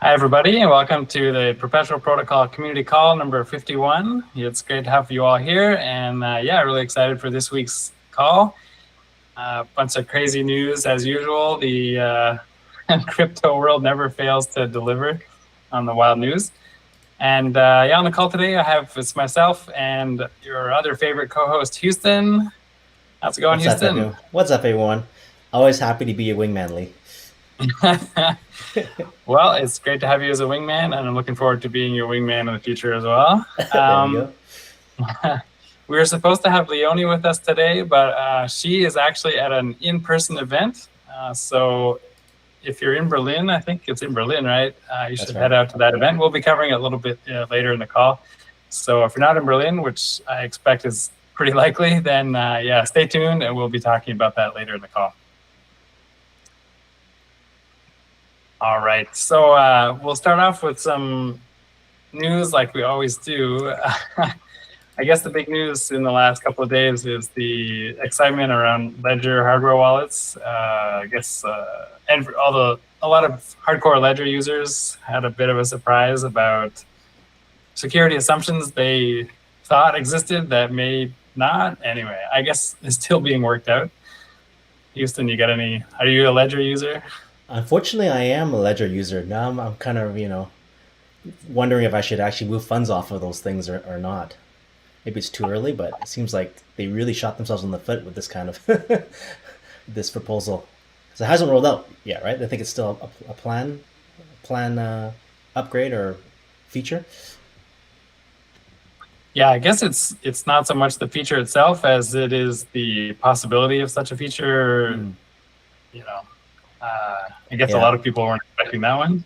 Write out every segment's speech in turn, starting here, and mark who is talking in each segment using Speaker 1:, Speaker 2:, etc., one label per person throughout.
Speaker 1: Hi, everybody, and welcome to the Perpetual Protocol Community Call number 51. It's great to have you all here, and really excited for this week's call. Bunch of crazy news as usual. The crypto world never fails to deliver on the wild news. And on the call today, it's myself and your other favorite co-host, Houston. How's it going, Houston?
Speaker 2: What's up, everyone? Always happy to be your wingman, Lee.
Speaker 1: Well, it's great to have you as a wingman, and I'm looking forward to being your wingman in the future as well.
Speaker 2: There you
Speaker 1: go. We were supposed to have Leonie with us today, but she is actually at an in-person event. So if you're in Berlin, I think it's in Berlin, right? You should head out to that event. We'll be covering it a little bit later in the call. So if you're not in Berlin, which I expect is pretty likely, then stay tuned, and we'll be talking about that later in the call. All right, so we'll start off with some news like we always do. I guess the big news in the last couple of days is the excitement around Ledger hardware wallets. And a lot of hardcore Ledger users had a bit of a surprise about security assumptions they thought existed that may not. Anyway, I guess it's still being worked out. Houston, are you a Ledger user?
Speaker 2: Unfortunately, I am a Ledger user. Now I'm kind of, wondering if I should actually move funds off of those things or not. Maybe it's too early, but it seems like they really shot themselves in the foot with this kind of this proposal. So it hasn't rolled out yet, right? I think it's still a plan upgrade or feature.
Speaker 1: Yeah, I guess it's not so much the feature itself as it is the possibility of such a feature. I guess a lot of people weren't expecting that one.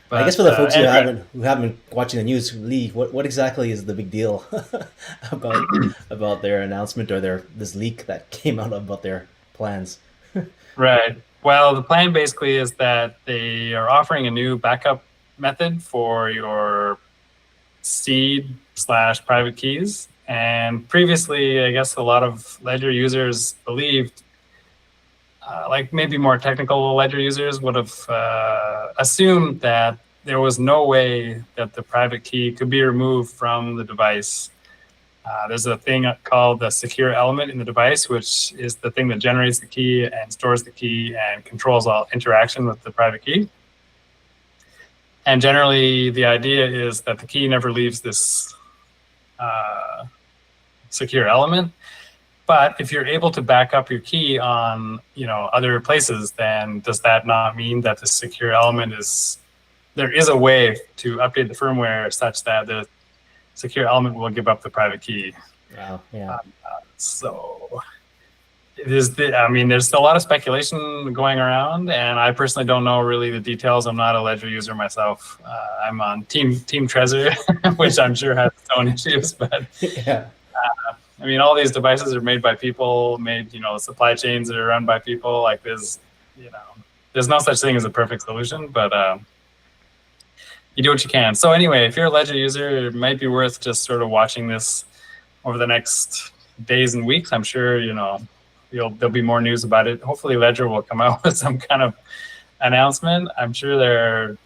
Speaker 2: But, I guess for the folks who haven't been watching the news, Lee, what exactly is the big deal about their announcement or this leak that came out about their plans?
Speaker 1: Right. Well, the plan basically is that they are offering a new backup method for your seed/private keys. And previously, I guess a lot of Ledger users believed, like maybe more technical Ledger users would have assumed that there was no way that the private key could be removed from the device. There's a thing called the secure element in the device, which is the thing that generates the key and stores the key and controls all interaction with the private key. And generally, the idea is that the key never leaves this secure element. But if you're able to back up your key on, other places, then does that not mean that the secure element there is a way to update the firmware such that the secure element will give up the private key?
Speaker 2: Wow, yeah.
Speaker 1: So there's a lot of speculation going around, and I personally don't know really the details. I'm not a Ledger user myself. I'm on Team Trezor, which I'm sure has its own issues, but
Speaker 2: yeah.
Speaker 1: All these devices are made by people, supply chains that are run by people. Like there's no such thing as a perfect solution, but you do what you can. So anyway, if you're a Ledger user, it might be worth just sort of watching this over the next days and weeks. I'm sure, there'll be more news about it. Hopefully Ledger will come out with some kind of announcement. I'm sure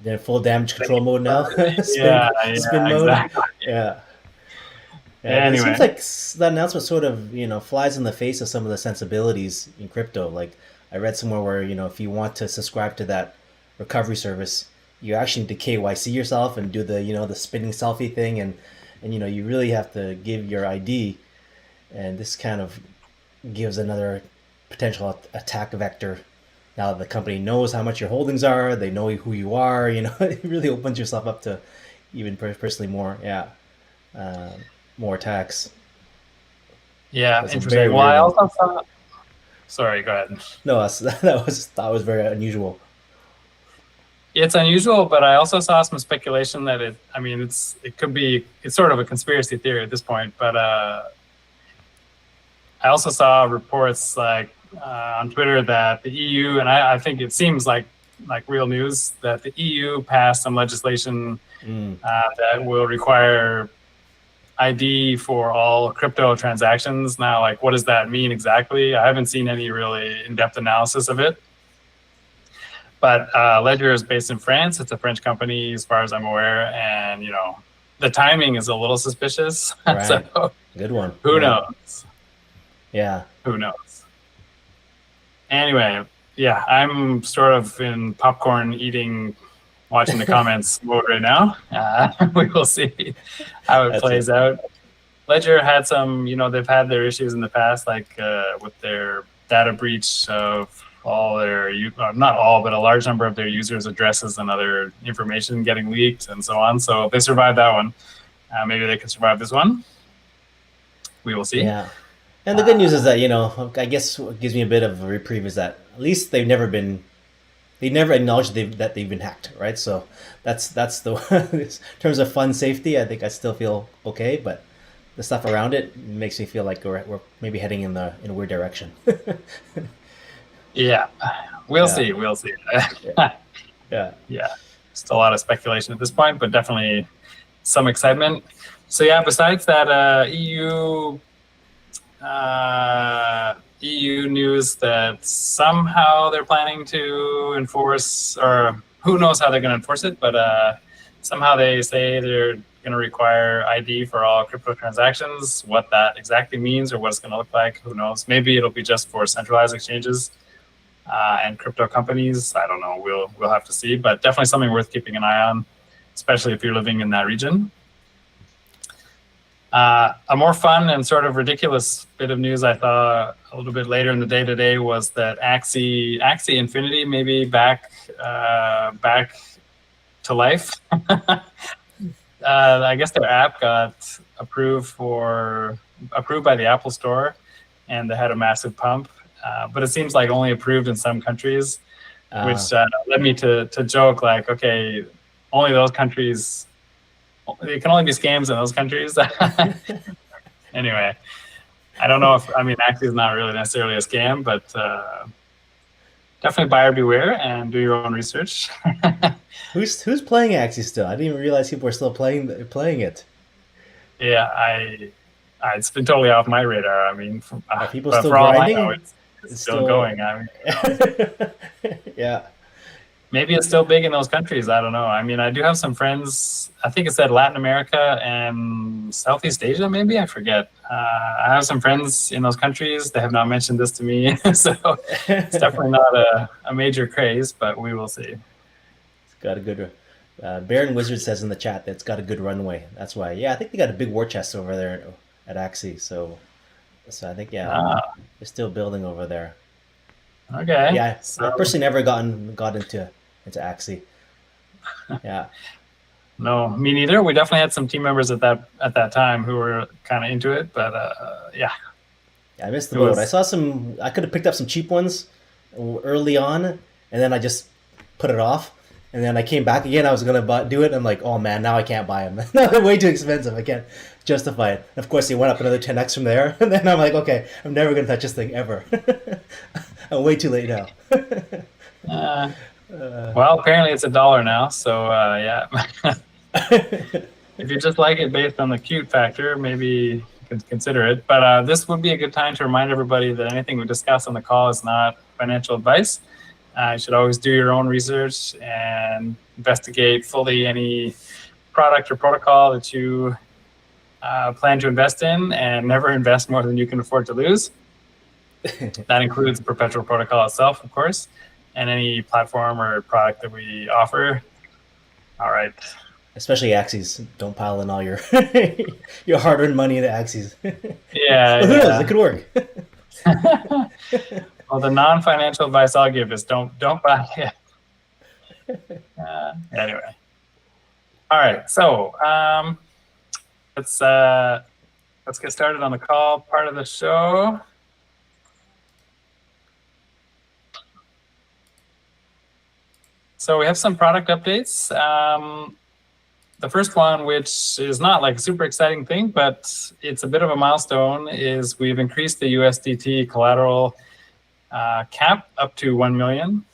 Speaker 2: they're full damage control mode now.
Speaker 1: Spin mode. Exactly.
Speaker 2: Yeah.
Speaker 1: Anyway.
Speaker 2: It seems like that announcement sort of, flies in the face of some of the sensibilities in crypto. Like I read somewhere where, if you want to subscribe to that recovery service, you actually need to KYC yourself and do the, the spinning selfie thing. And you really have to give your ID. And this kind of gives another potential attack vector. Now that the company knows how much your holdings are, they know who you are, it really opens yourself up to even personally more, more attacks.
Speaker 1: Yeah, interesting. Well, I also saw... Sorry, go ahead.
Speaker 2: No, that was very unusual.
Speaker 1: It's unusual, but I also saw some speculation that it's sort of a conspiracy theory at this point, but I also saw reports like on Twitter that the EU, and I think it seems like real news, that the EU passed some legislation that will require ID for all crypto transactions. Now, what does that mean exactly? I haven't seen any really in-depth analysis of it. But Ledger is based in France. It's a French company, as far as I'm aware, and the timing is a little suspicious.
Speaker 2: Right.
Speaker 1: So
Speaker 2: Good one.
Speaker 1: who
Speaker 2: Yeah.
Speaker 1: knows?
Speaker 2: Yeah.
Speaker 1: Who knows? Anyway, yeah, I'm sort of in popcorn eating, watching the comments mode right now. We will see how it
Speaker 2: That's
Speaker 1: plays out. Ledger had some, they've had their issues in the past, like with their data breach of all their, not all, but a large number of their users' addresses and other information getting leaked and so on. So if they survived that one, maybe they can survive this one. We will see.
Speaker 2: Yeah. And the good news is that, I guess what gives me a bit of a reprieve is that at least they never acknowledged that they've been hacked, right? So that's the in terms of fund safety, I think I still feel okay, but the stuff around it makes me feel like we're maybe heading in a weird direction.
Speaker 1: Yeah, we'll see. We'll see.
Speaker 2: Yeah.
Speaker 1: Still a lot of speculation at this point, but definitely some excitement. So yeah, besides that, EU news that somehow they're planning to enforce, or who knows how they're going to enforce it, but somehow they say they're going to require ID for all crypto transactions. What that exactly means or what it's going to look like, who knows? Maybe it'll be just for centralized exchanges and crypto companies. I don't know. We'll have to see, but definitely something worth keeping an eye on, especially if you're living in that region. A more fun and sort of ridiculous bit of news I thought a little bit later in the day today was that Axie Infinity may be back to life. I guess their app got approved by the Apple Store, and they had a massive pump. But it seems like only approved in some countries, which led me to joke like, okay, only those countries. It can only be scams in those countries. Anyway, I don't know Axie is not really necessarily a scam, but definitely buyer beware and do your own research.
Speaker 2: Who's playing Axie still? I didn't even realize people were still playing it.
Speaker 1: Yeah, it's been totally off my radar.
Speaker 2: Are people still
Speaker 1: for
Speaker 2: grinding?
Speaker 1: All I know, it's still going.
Speaker 2: Yeah.
Speaker 1: Maybe it's still big in those countries. I don't know. I do have some friends. I think it said Latin America and Southeast Asia, maybe. I forget. I have some friends in those countries. They have not mentioned this to me. So it's definitely not a major craze, but we will see.
Speaker 2: It's got a good... Baron Wizard says in the chat that it's got a good runway. That's why. Yeah, I think they got a big war chest over there at Axie. So I think, they're still building over there.
Speaker 1: Okay.
Speaker 2: Yeah, I personally never got into Axie. Yeah.
Speaker 1: No, me neither. We definitely had some team members at that time who were kind of into it, but yeah.
Speaker 2: Yeah, I missed the boat. I could have picked up some cheap ones early on, and then I just put it off. And then I came back again. I was gonna do it. And I'm like, oh man, now I can't buy them. They're way too expensive. I can't justify it. And of course, they went up another 10x from there. And then I'm like, okay, I'm never gonna touch this thing ever. I'm way too late now.
Speaker 1: Well, apparently it's $1 now. So yeah, if you just like it based on the cute factor, maybe you can consider it. But this would be a good time to remind everybody that anything we discuss on the call is not financial advice. You should always do your own research and investigate fully any product or protocol that you plan to invest in, and never invest more than you can afford to lose. That includes the perpetual protocol itself, of course, and any platform or product that we offer. All right.
Speaker 2: Especially Axies. Don't pile in all your your hard-earned money into Axies.
Speaker 1: Yeah.
Speaker 2: Well, who knows? It could work.
Speaker 1: Well, the non-financial advice I'll give is don't buy it. Anyway. All right. So let's get started on the call part of the show. So we have some product updates. The first one, which is not like a super exciting thing, but it's a bit of a milestone, is we've increased the USDT collateral cap up to 1 million.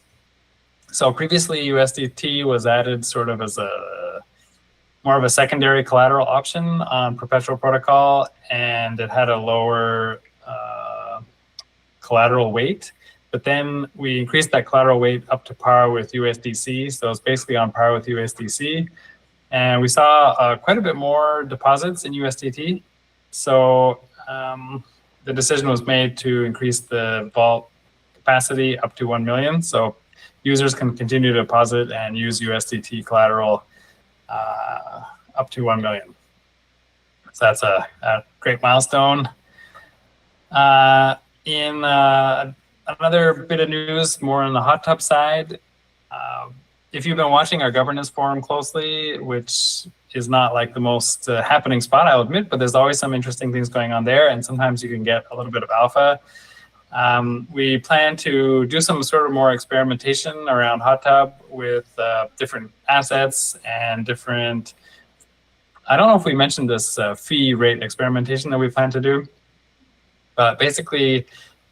Speaker 1: So previously USDT was added sort of as more of a secondary collateral option on perpetual protocol, and it had a lower collateral weight. but then we increased that collateral weight up to par with USDC. So it's basically on par with USDC. And we saw quite a bit more deposits in USDT. So the decision was made to increase the vault capacity up to 1 million. So users can continue to deposit and use USDT collateral up to 1 million. So that's a great milestone. In another bit of news, more on the hot tub side, if you've been watching our governance forum closely, which is not like the most happening spot, I'll admit, but there's always some interesting things going on there, and sometimes you can get a little bit of alpha. We plan to do some sort of more experimentation around hot tub with different assets and different, I don't know if we mentioned this fee rate experimentation that we plan to do, but basically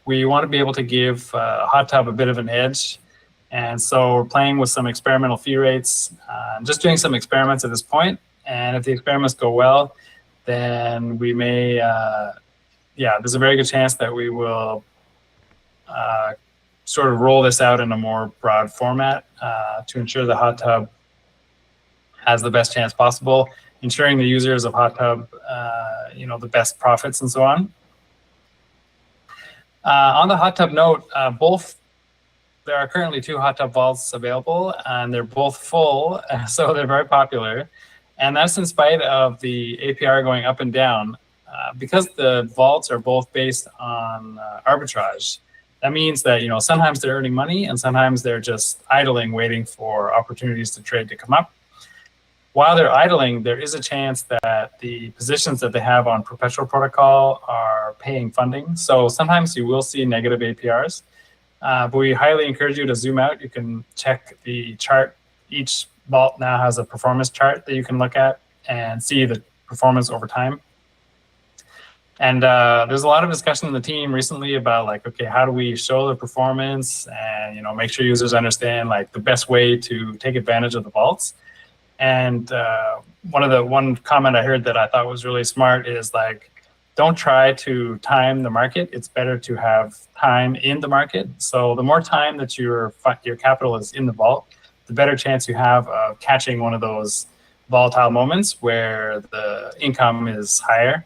Speaker 1: we want to be able to give hot tub a bit of an edge. And so we're playing with some experimental fee rates, just doing some experiments at this point. And if the experiments go well, then we may, there's a very good chance that we will sort of roll this out in a more broad format to ensure the hot tub has the best chance possible, ensuring the users of hot tub, the best profits and so on. On the hot tub note, there are currently 2 hot tub vaults available, and they're both full, so they're very popular. And that's in spite of the APR going up and down. Because the vaults are both based on arbitrage, that means that sometimes they're earning money and sometimes they're just idling, waiting for opportunities to trade to come up. While they're idling, there is a chance that the positions that they have on perpetual protocol are paying funding. So sometimes you will see negative APRs. But we highly encourage you to zoom out. You can check the chart. Each vault now has a performance chart that you can look at and see the performance over time. And there's a lot of discussion in the team recently about okay, how do we show the performance and make sure users understand the best way to take advantage of the vaults. And one comment I heard that I thought was really smart is don't try to time the market. It's better to have time in the market. So the more time that your capital is in the vault, the better chance you have of catching one of those volatile moments where the income is higher.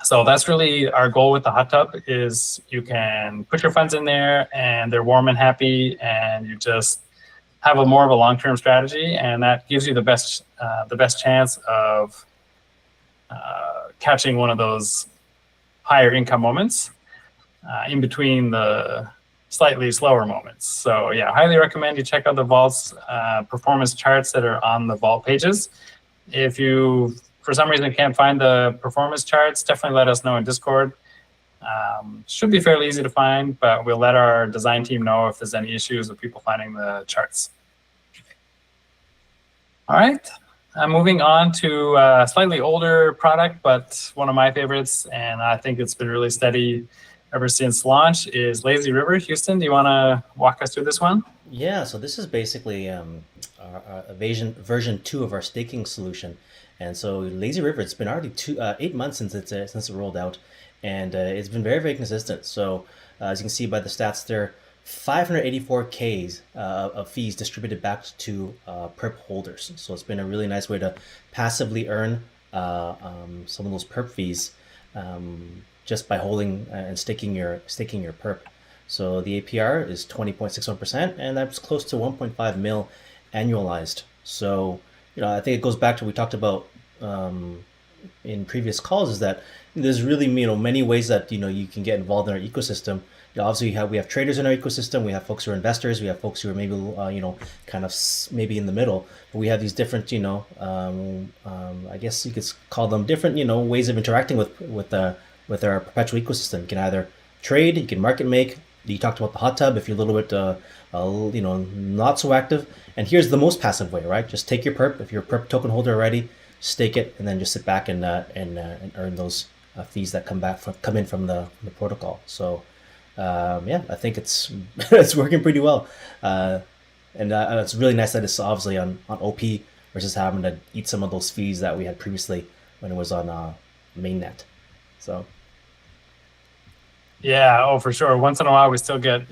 Speaker 1: So that's really our goal with the hot tub, is you can put your funds in there and they're warm and happy, and you just have more of a long-term strategy, and that gives you the best chance of catching one of those higher income moments in between the slightly slower moments. So yeah, highly recommend you check out the vaults performance charts that are on the vault pages. If you, for some reason, can't find the performance charts, definitely let us know in Discord. Should be fairly easy to find, but we'll let our design team know if there's any issues with people finding the charts. All right. Moving on to a slightly older product, but one of my favorites, and I think it's been really steady ever since launch, is Lazy River. Houston, do you want to walk us through this one?
Speaker 2: Yeah, so this is basically our version 2 of our staking solution. And so Lazy River, it's been already 8 months since it rolled out, and it's been very, very consistent. So as you can see by the stats there, 584Ks of fees distributed back to perp holders. So it's been a really nice way to passively earn some of those perp fees just by holding and staking your perp. So the APR is 20.61%, and that's close to 1.5 mil annualized. So I think it goes back to what we talked about in previous calls, is that there's really many ways that you can get involved in our ecosystem. Obviously, we have traders in our ecosystem. We have folks who are investors. We have folks who are maybe kind of maybe in the middle. But we have these different I guess you could call them different ways of interacting with our perpetual ecosystem. You can either trade, you can market make. You talked about the hot tub. If you're a little bit not so active, and here's the most passive way, right? Just take your perp. If you're a perp token holder already, stake it, and then just sit back and earn those fees that come in from the protocol. So I think it's it's working pretty well, and it's really nice that it's obviously on OP versus having to eat some of those fees that we had previously when it was on mainnet. So
Speaker 1: Yeah, oh, for sure. Once in a while, we still get,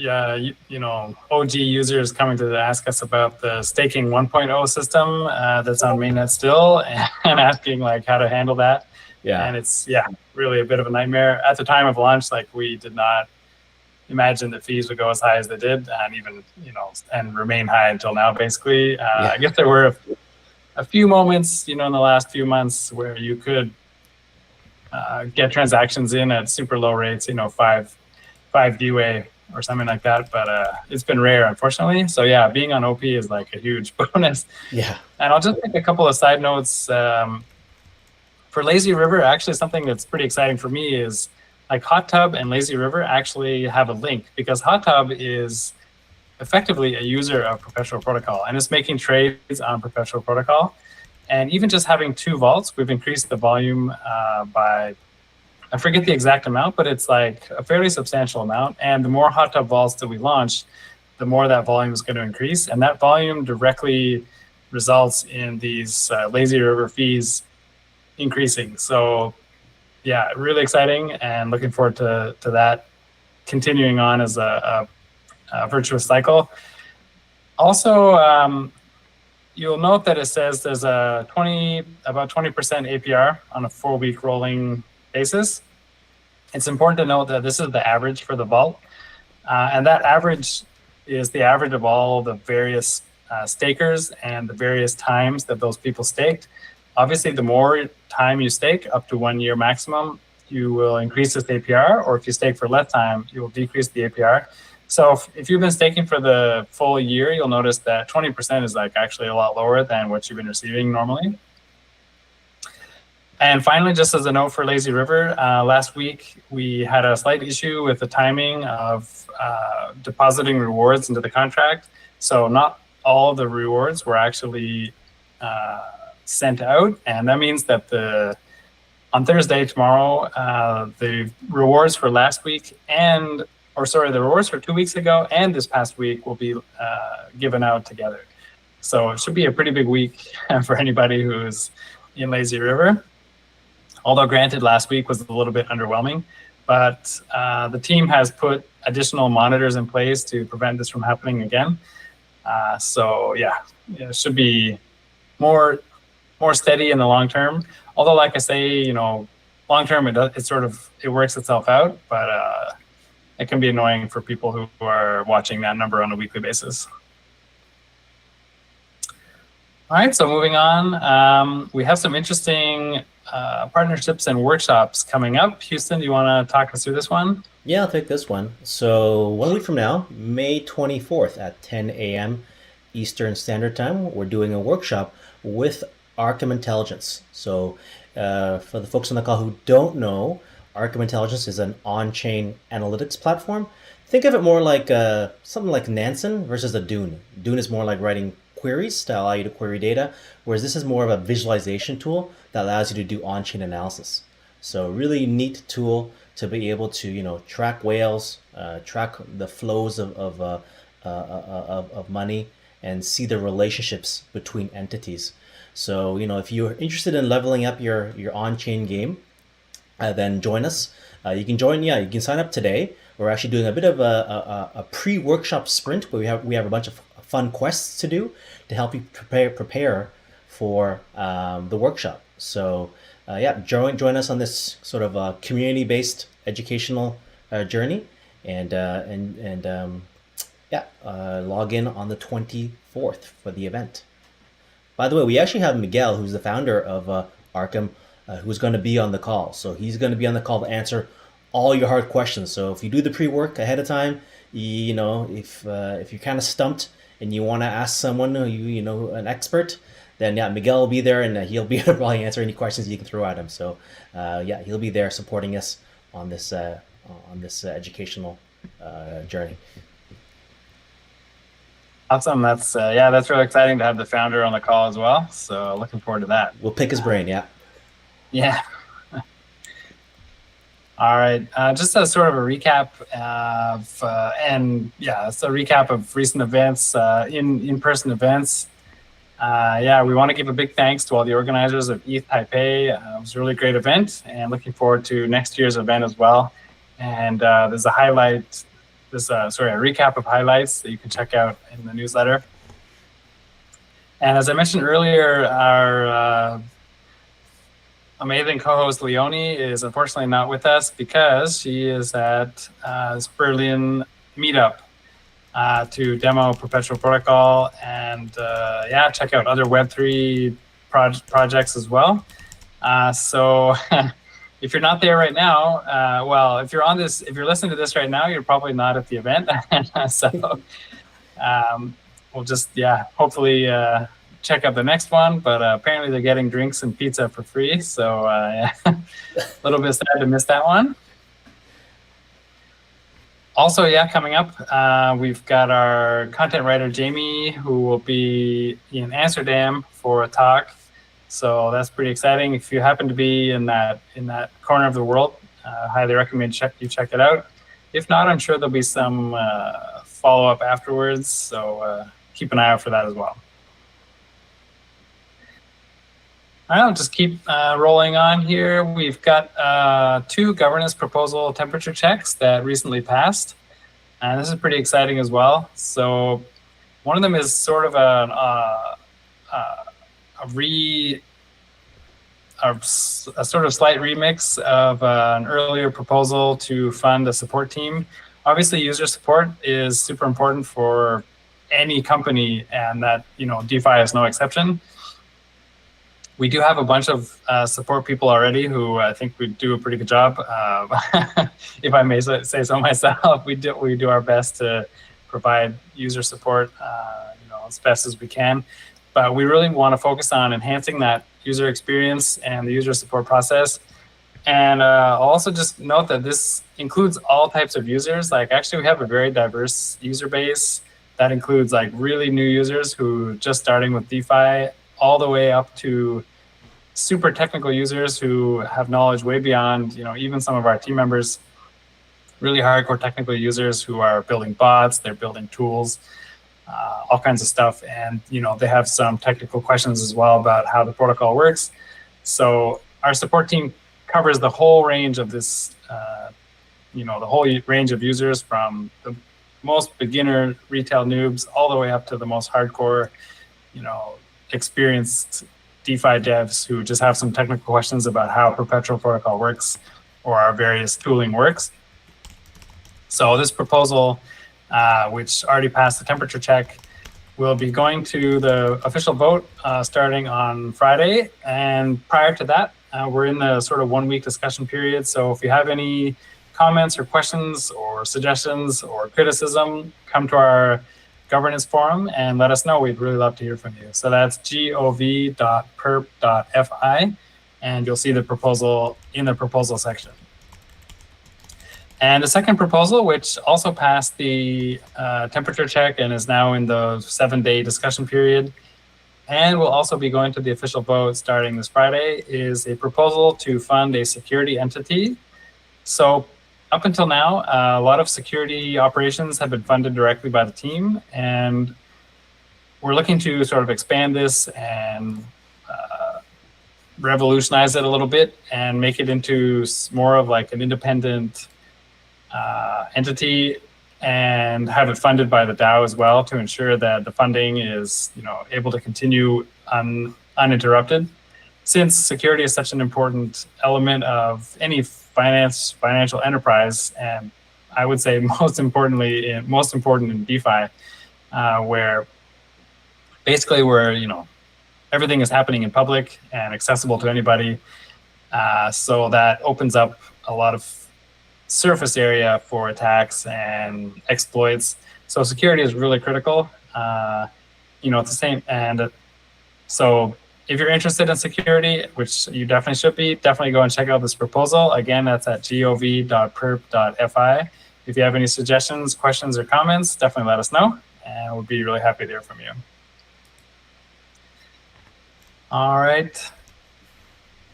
Speaker 1: OG users coming to ask us about the staking 1.0 system that's on mainnet still, and asking like how to handle that.
Speaker 2: Yeah.
Speaker 1: And it's, yeah, really a bit of a nightmare. At the time of launch, like we did not imagine that fees would go as high as they did, and even, and remain high until now, basically.
Speaker 2: Yeah.
Speaker 1: I guess there were a few moments, in the last few months where you could get transactions in at super low rates, five DWAY or something like that. But it's been rare, unfortunately. So yeah, being on OP is like a huge bonus.
Speaker 2: Yeah.
Speaker 1: And I'll just make a couple of side notes. For Lazy River, actually something that's pretty exciting for me is like Hot Tub and Lazy River actually have a link, because Hot Tub is effectively a user of Perpetual Protocol and it's making trades on Perpetual Protocol. And even just having 2 vaults, we've increased the volume by, I forget the exact amount, but it's like a fairly substantial amount. And the more Hot Tub vaults that we launch, the more that volume is going to increase. And that volume directly results in these Lazy River fees increasing. So yeah, really exciting, and looking forward to that continuing on as a virtuous cycle. Also, you'll note that it says there's about 20% APR on a 4-week rolling basis. It's important to note that this is the average for the vault, and that average is the average of all the various stakers and the various times that those people staked. Obviously, the more time you stake, up to 1 year maximum, you will increase this APR, or if you stake for less time, you will decrease the APR. So if you've been staking for the full year, you'll notice that 20% is like actually a lot lower than what you've been receiving normally. And finally, just as a note for Lazy River, last week we had a slight issue with the timing of depositing rewards into the contract. So not all the rewards were actually sent out, and that means that on Thursday, tomorrow, the rewards for last week the rewards for 2 weeks ago and this past week will be given out together. So it should be a pretty big week for anybody who's in Lazy River. Although granted, last week was a little bit underwhelming, but the team has put additional monitors in place to prevent this from happening again. So yeah, it should be more steady in the long term. Although, like I say, long term it works itself out, but it can be annoying for people who are watching that number on a weekly basis. All right, so moving on, we have some interesting partnerships and workshops coming up. Houston, do you want to talk us through this one?
Speaker 2: Yeah, I'll take this one. So 1 week from now, May 24th at 10 a.m. Eastern Standard Time, we're doing a workshop with Arkham Intelligence. So for the folks on the call who don't know, Arkham Intelligence is an on-chain analytics platform. Think of it more like something like Nansen versus a Dune. Dune is more like writing queries to allow you to query data, whereas this is more of a visualization tool that allows you to do on-chain analysis. So really neat tool to be able to track whales, track the flows of money, and see the relationships between entities. So if you're interested in leveling up your on-chain game, then join us. You can sign up today. We're actually doing a bit of a pre-workshop sprint where we have a bunch of fun quests to do to help you prepare for the workshop. So join us on this sort of community-based educational journey, and log in on the 24th for the event. By the way, we actually have Miguel, who's the founder of Arkham, who's going to be on the call. So he's going to be on the call to answer all your hard questions. So if you do the pre-work ahead of time, if you're kind of stumped and you want to ask someone an expert, then Miguel will be there, and he'll be able to probably answer any questions you can throw at him. So he'll be there supporting us on this educational journey.
Speaker 1: Awesome. That's really exciting to have the founder on the call as well. So looking forward to that.
Speaker 2: We'll pick his brain. Yeah.
Speaker 1: Yeah. All right. Just a sort of a recap it's a recap of recent events, in-person events. We want to give a big thanks to all the organizers of ETH Taipei. It was a really great event, and looking forward to next year's event as well. And there's a highlight, a recap of highlights that you can check out in the newsletter. And as I mentioned earlier, our amazing co-host Leonie is unfortunately not with us because she is at this Berlin meetup to demo Perpetual Protocol and check out other Web3 projects as well. So if you're not there right now, if you're listening to this right now, you're probably not at the event. So we'll just, hopefully check out the next one. But apparently they're getting drinks and pizza for free. So a little bit sad to miss that one. Also, coming up, we've got our content writer, Jamie, who will be in Amsterdam for a talk. So that's pretty exciting. If you happen to be in that corner of the world, highly recommend you check it out. If not, I'm sure there'll be some follow-up afterwards. So keep an eye out for that as well. All right, I'll just keep rolling on here. We've got 2 governance proposal temperature checks that recently passed. And this is pretty exciting as well. So one of them is sort of a sort of slight remix of an earlier proposal to fund a support team. Obviously, user support is super important for any company, and that, DeFi is no exception. We do have a bunch of support people already who I think would do a pretty good job. If I may say so myself, we do our best to provide user support, as best as we can. But we really want to focus on enhancing that user experience and the user support process. And I'll also just note that this includes all types of users. Like, actually, we have a very diverse user base that includes like really new users who just starting with DeFi, all the way up to super technical users who have knowledge way beyond, even some of our team members, really hardcore technical users who are building bots, they're building tools, all kinds of stuff. And, they have some technical questions as well about how the protocol works. So our support team covers the whole range of this, the whole range of users, from the most beginner retail noobs all the way up to the most hardcore, experienced DeFi devs who just have some technical questions about how Perpetual Protocol works or our various tooling works. So this proposal, which already passed the temperature check, will be going to the official vote starting on Friday. And prior to that, we're in the sort of 1-week discussion period. So if you have any comments or questions or suggestions or criticism, come to our governance forum and let us know. We'd really love to hear from you. So that's gov.perp.fi, and you'll see the proposal in the proposal section. And the second proposal, which also passed the temperature check and is now in the 7-day discussion period, and will also be going to the official vote starting this Friday, is a proposal to fund a security entity. So up until now, a lot of security operations have been funded directly by the team, and we're looking to sort of expand this and revolutionize it a little bit and make it into more of like an independent entity, and have it funded by the DAO as well to ensure that the funding is, able to continue uninterrupted. Since security is such an important element of any financial enterprise, and I would say most important in DeFi, where basically everything is happening in public and accessible to anybody. So that opens up a lot of surface area for attacks and exploits. So security is really critical. It's the same. And so if you're interested in security, which you definitely should be, definitely go and check out this proposal. Again, that's at gov.perp.fi. If you have any suggestions, questions, or comments, definitely let us know, and we'll be really happy to hear from you. All right.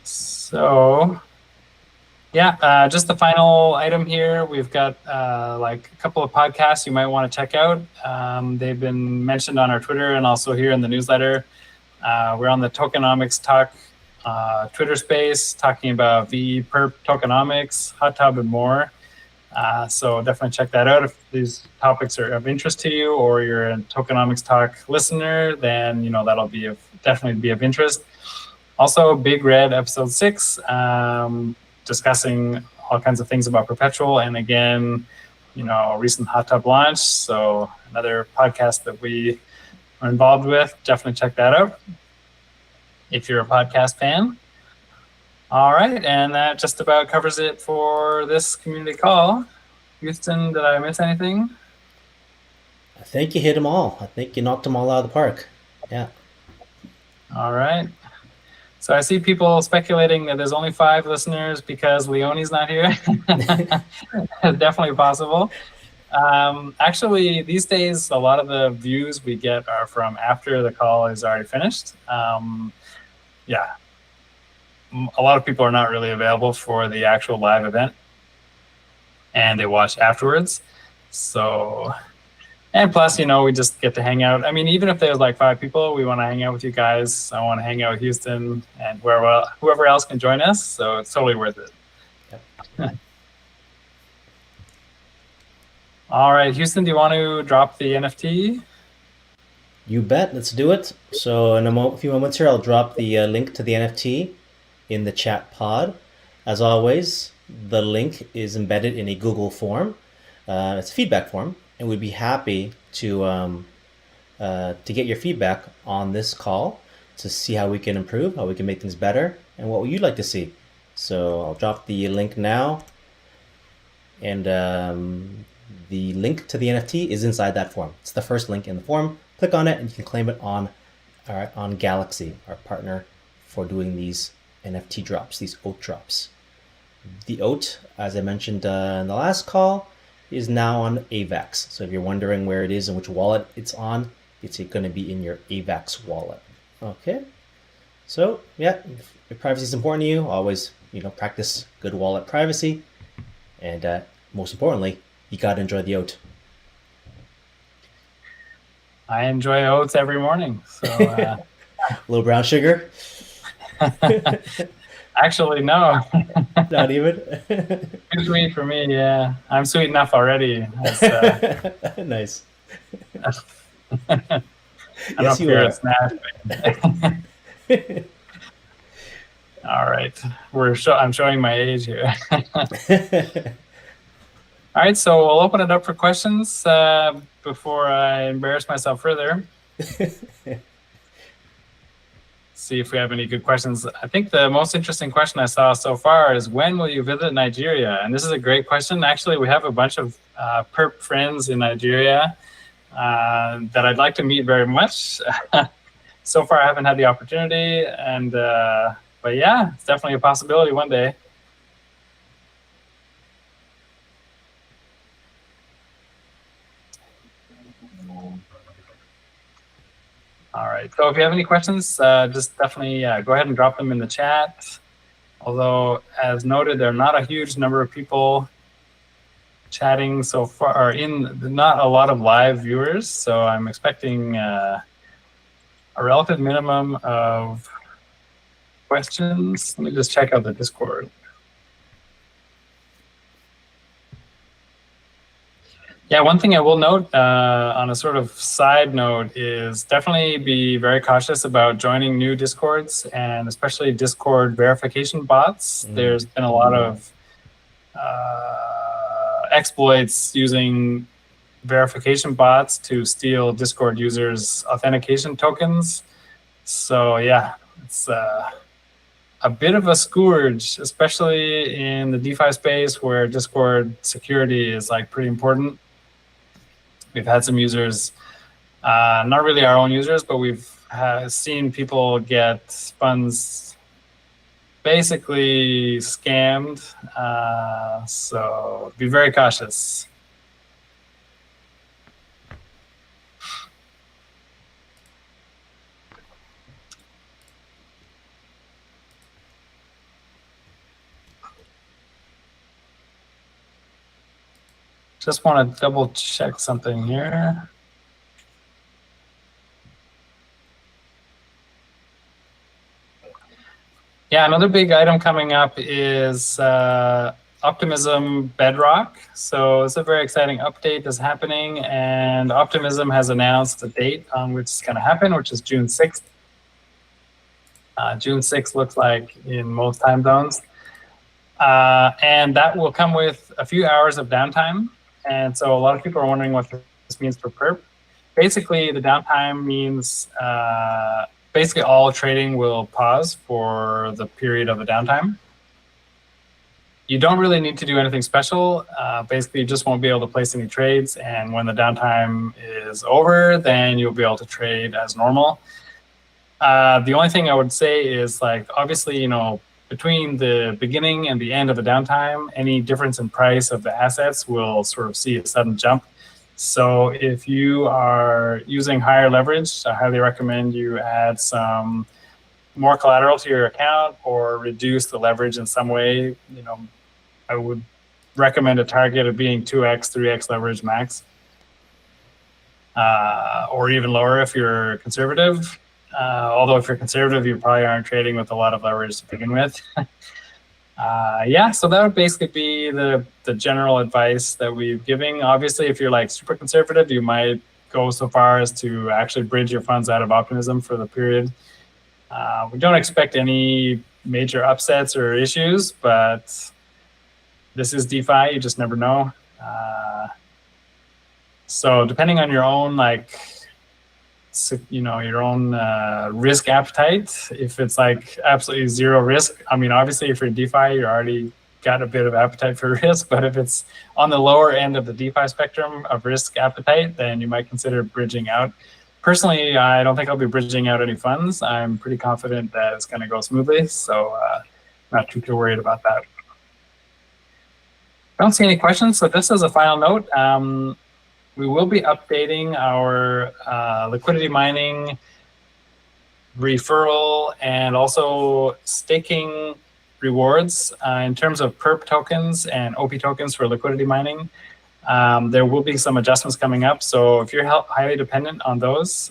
Speaker 1: So, just the final item here. We've got a couple of podcasts you might want to check out. They've been mentioned on our Twitter and also here in the newsletter. We're on the Tokenomics Talk Twitter space talking about VE, Perp, Tokenomics, Hot Tub, and more. So definitely check that out. If these topics are of interest to you, or you're a Tokenomics Talk listener, then that'll definitely be of interest. Also, Big Red episode 6, discussing all kinds of things about Perpetual, and again, recent hot tub launch. So another podcast that we are involved with. Definitely check that out if you're a podcast fan. All right, and that just about covers it for this community call. Houston, did I miss anything?
Speaker 2: I think you hit them all. I think you knocked them all out of the park. Yeah.
Speaker 1: All right. So I see people speculating that there's only 5 listeners because Leonie's not here. Definitely possible. Actually, these days, a lot of the views we get are from after the call is already finished. Yeah. A lot of people are not really available for the actual live event, and they watch afterwards. So, and plus, we just get to hang out. I mean, even if there's like 5 people, we want to hang out with you guys. I want to hang out with Houston and whoever else can join us. So it's totally worth it. Yep. All right, Houston, do you want to drop the NFT?
Speaker 2: You bet. Let's do it. So in a few moments here, I'll drop the link to the NFT in the chat pod. As always, the link is embedded in a Google form. It's a feedback form, and we'd be happy to get your feedback on this call to see how we can improve, how we can make things better, and what you'd like to see. So I'll drop the link now, and the link to the NFT is inside that form. It's the first link in the form. Click on it, and you can claim it on Galaxy, our partner for doing these NFT drops, these OAT drops. The OAT, as I mentioned in the last call, is now on AVAX. So if you're wondering where it is and which wallet it's on, it's going to be in your AVAX wallet. Okay. So yeah, if privacy is important to you, always practice good wallet privacy, and most importantly, you gotta enjoy the oat.
Speaker 1: I enjoy oats every morning. So
Speaker 2: a little brown sugar.
Speaker 1: Actually, no.
Speaker 2: Not even.
Speaker 1: Too sweet for me. Yeah, I'm sweet enough already.
Speaker 2: Nice.
Speaker 1: Yes, you are. All right, I'm showing my age here. All right, so we'll open it up for questions before I embarrass myself further. See if we have any good questions. I think the most interesting question I saw so far is, when will you visit Nigeria? And this is a great question. Actually, we have a bunch of perp friends in Nigeria that I'd like to meet very much. So far, I haven't had the opportunity, but yeah, it's definitely a possibility one day. All right, so if you have any questions, just definitely go ahead and drop them in the chat. Although, as noted, there are not a huge number of people chatting so far, or not a lot of live viewers, so I'm expecting a relative minimum of questions. Let me just check out the Discord. Yeah, one thing I will note on a sort of side note is definitely be very cautious about joining new Discords, and especially Discord verification bots. There's been a lot of exploits using verification bots to steal Discord users' authentication tokens. So yeah, it's a bit of a scourge, especially in the DeFi space where Discord security is like pretty important. We've had some users, not really our own users, but we've seen people get funds basically scammed. So be very cautious. Just want to double check something here. Yeah, another big item coming up is Optimism Bedrock. So it's a very exciting update that's happening, and Optimism has announced a date on which it's going to happen, which is June 6th. June 6th looks like in most time zones. And that will come with a few hours of downtime. And so a lot of people are wondering what this means for perp. Basically, the downtime means basically all trading will pause for the period of the downtime. You don't really need to do anything special. Basically, you just won't be able to place any trades. And when the downtime is over, then you'll be able to trade as normal. The only thing I would say is, like, obviously, you know, between the beginning and the end of the downtime, any difference in price of the assets will sort of see a sudden jump. So if you are using higher leverage, I highly recommend you add some more collateral to your account or reduce the leverage in some way. You know, I would recommend a target of being 2x, 3x leverage max, or even lower if you're conservative. Although if you're conservative, you probably aren't trading with a lot of leverage to begin with. Yeah, so that would basically be the general advice that we're giving. Obviously, if you're like super conservative, you might go so far as to actually bridge your funds out of Optimism for the period. We don't expect any major upsets or issues, but this is DeFi, you just never know. So depending on your own, like, you know, your own risk appetite, if it's like absolutely zero risk, I mean, obviously if you're DeFi, you're already got a bit of appetite for risk, but if it's on the lower end of the DeFi spectrum of risk appetite, then you might consider bridging out. Personally, I don't think I'll be bridging out any funds. I'm pretty confident that it's going to go smoothly, so not too worried about that. I don't see any questions, so just as a final note, we will be updating our liquidity mining referral and also staking rewards in terms of perp tokens and OP tokens for liquidity mining. There will be some adjustments coming up. So if you're highly dependent on those,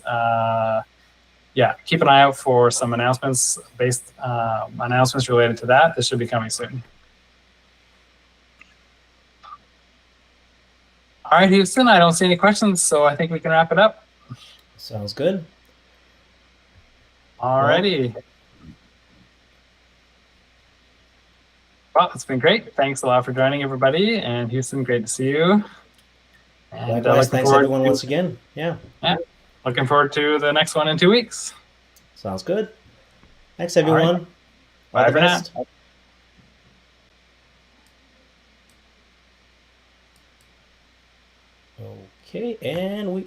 Speaker 1: yeah, keep an eye out for some announcements related to that. This should be coming soon. All right, Houston, I don't see any questions, so I think we can wrap it up.
Speaker 2: Sounds good.
Speaker 1: All righty. Well, it's been great. Thanks a lot for joining, everybody. And Houston, great to see you. And
Speaker 2: likewise, thanks everyone once again. Yeah.
Speaker 1: Yeah. Looking forward to the next one in 2 weeks.
Speaker 2: Sounds good. Thanks, everyone.
Speaker 1: Right. Bye for now.
Speaker 2: Okay, and we